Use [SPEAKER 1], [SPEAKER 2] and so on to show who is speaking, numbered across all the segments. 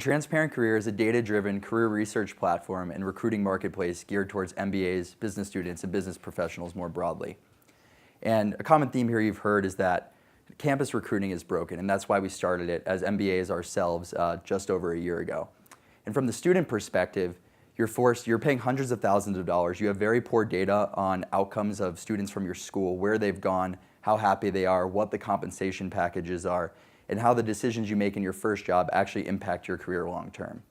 [SPEAKER 1] Transparent Career is a data-driven career research platform and recruiting marketplace geared towards MBAs, business students, and business professionals more broadly. And a common theme here you've heard is that campus recruiting is broken, and that's why we started it as MBAs ourselves just over a year ago. And from the student perspective, you're paying hundreds of thousands of dollars. You have very poor data on outcomes of students from your school, where they've gone, how happy they are, what the compensation packages are, and how the decisions you make in your first job actually impact your career long term.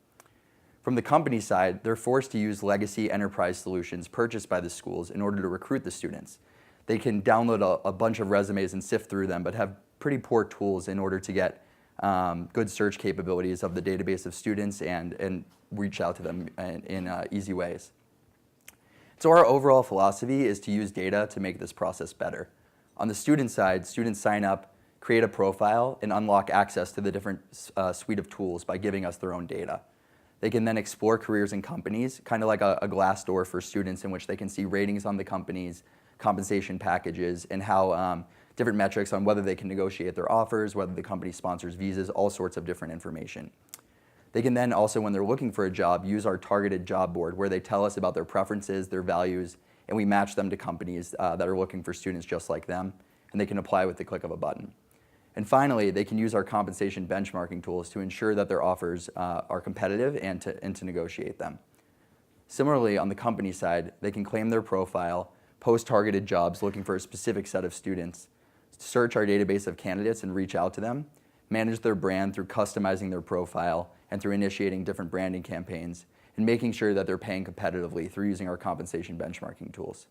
[SPEAKER 1] From the company side, they're forced to use legacy enterprise solutions purchased by the schools in order to recruit the students. They can download a bunch of resumes and sift through them, but have pretty poor tools in order to get good search capabilities of the database of students and reach out to them in easy ways. So our overall philosophy is to use data to make this process better. On the student side, students sign up, create a profile, and unlock access to the different suite of tools by giving us their own data. They can then explore careers in companies, kind of like a Glassdoor for students, in which they can see ratings on the companies, compensation packages, and how different metrics on whether they can negotiate their offers, whether the company sponsors visas, all sorts of different information. They can then also, when they're looking for a job, use our targeted job board where they tell us about their preferences, their values, and we match them to companies that are looking for students just like them, and they can apply with the click of a button. And finally, they can use our compensation benchmarking tools to ensure that their offers are competitive and to negotiate them. Similarly, on the company side, they can claim their profile, post targeted jobs looking for a specific set of students, search our database of candidates and reach out to them, manage their brand through customizing their profile and through initiating different branding campaigns, and making sure that they're paying competitively through using our compensation benchmarking tools.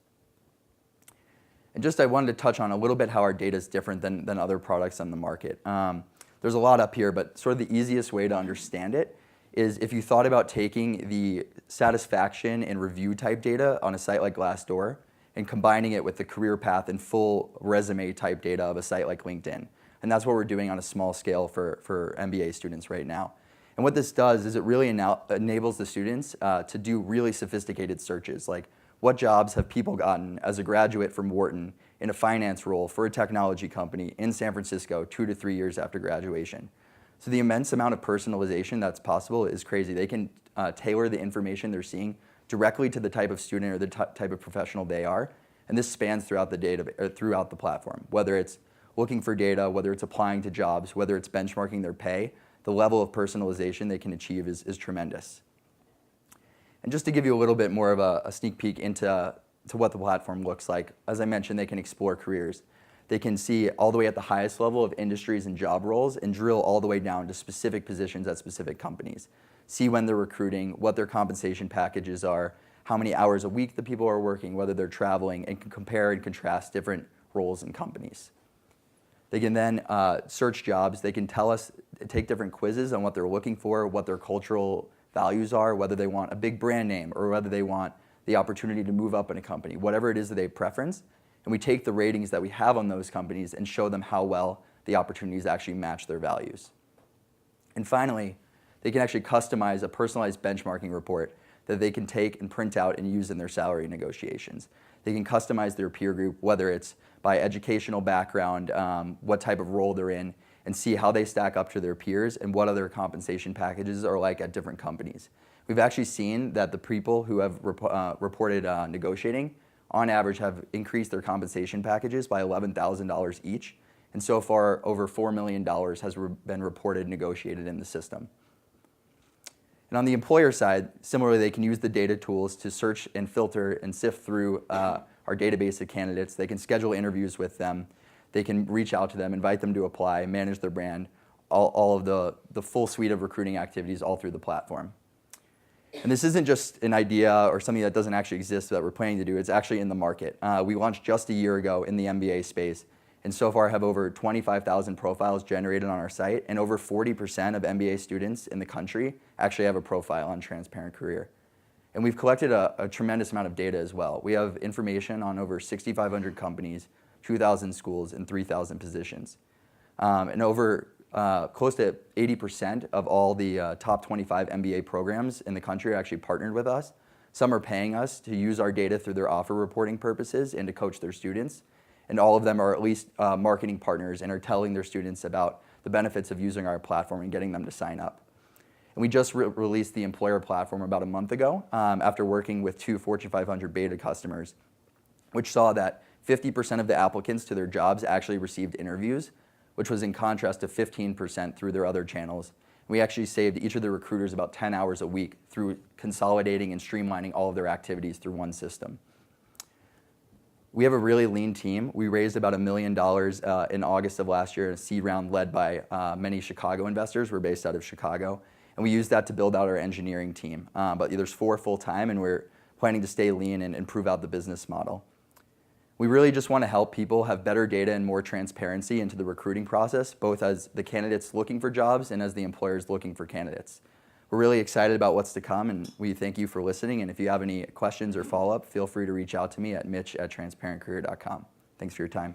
[SPEAKER 1] And I wanted to touch on a little bit how our data is different than other products on the market. There's a lot up here, but sort of the easiest way to understand it is if you thought about taking the satisfaction and review type data on a site like Glassdoor and combining it with the career path and full resume type data of a site like LinkedIn. And that's what we're doing on a small scale for MBA students right now. And what this does is it really enables the students to do really sophisticated searches, like what jobs have people gotten as a graduate from Wharton in a finance role for a technology company in San Francisco 2 to 3 years after graduation. So the immense amount of personalization that's possible is crazy. They can tailor the information they're seeing directly to the type of student or the type of professional they are, and this spans throughout the data, throughout the platform. Whether it's looking for data, whether it's applying to jobs, whether it's benchmarking their pay, the level of personalization they can achieve is tremendous. And just to give you a little bit more of a sneak peek into what the platform looks like, as I mentioned, they can explore careers. They can see all the way at the highest level of industries and job roles and drill all the way down to specific positions at specific companies. See when they're recruiting, what their compensation packages are, how many hours a week the people are working, whether they're traveling, and can compare and contrast different roles in companies. They can then search jobs. They can take different quizzes on what they're looking for, what their cultural values are, whether they want a big brand name or whether they want the opportunity to move up in a company, whatever it is that they preference. And we take the ratings that we have on those companies and show them how well the opportunities actually match their values. And finally, they can actually customize a personalized benchmarking report that they can take and print out and use in their salary negotiations. They can customize their peer group, whether it's by educational background, what type of role they're in, and see how they stack up to their peers and what other compensation packages are like at different companies. We've actually seen that the people who have reported negotiating, on average, have increased their compensation packages by $11,000 each, and so far over $4 million has been reported negotiated in the system. And on the employer side, similarly, they can use the data tools to search and filter and sift through our database of candidates. They can schedule interviews with them. They can reach out to them, invite them to apply, manage their brand, all of the full suite of recruiting activities all through the platform. And this isn't just an idea or something that doesn't actually exist that we're planning to do. It's actually in the market. We launched just a year ago in the MBA space, and so far have over 25,000 profiles generated on our site, and over 40% of MBA students in the country actually have a profile on Transparent Career. And we've collected a tremendous amount of data as well. We have information on over 6,500 companies, 2,000 schools, and 3,000 positions. And over close to 80% of all the top 25 MBA programs in the country are actually partnered with us. Some are paying us to use our data through their offer reporting purposes and to coach their students. And all of them are at least marketing partners and are telling their students about the benefits of using our platform and getting them to sign up. And we just released the employer platform about a month ago after working with 2 Fortune 500 beta customers, which saw that 50% of the applicants to their jobs actually received interviews, which was in contrast to 15% through their other channels. We actually saved each of the recruiters about 10 hours a week through consolidating and streamlining all of their activities through one system. We have a really lean team. We raised about $1 million in August of last year in a seed round led by many Chicago investors. We're based out of Chicago. And we used that to build out our engineering team. But there's 4 full-time, and we're planning to stay lean and improve out the business model. We really just want to help people have better data and more transparency into the recruiting process, both as the candidates looking for jobs and as the employers looking for candidates. We're really excited about what's to come, and we thank you for listening. And if you have any questions or follow-up, feel free to reach out to me at mitch@transparentcareer.com. Thanks for your time.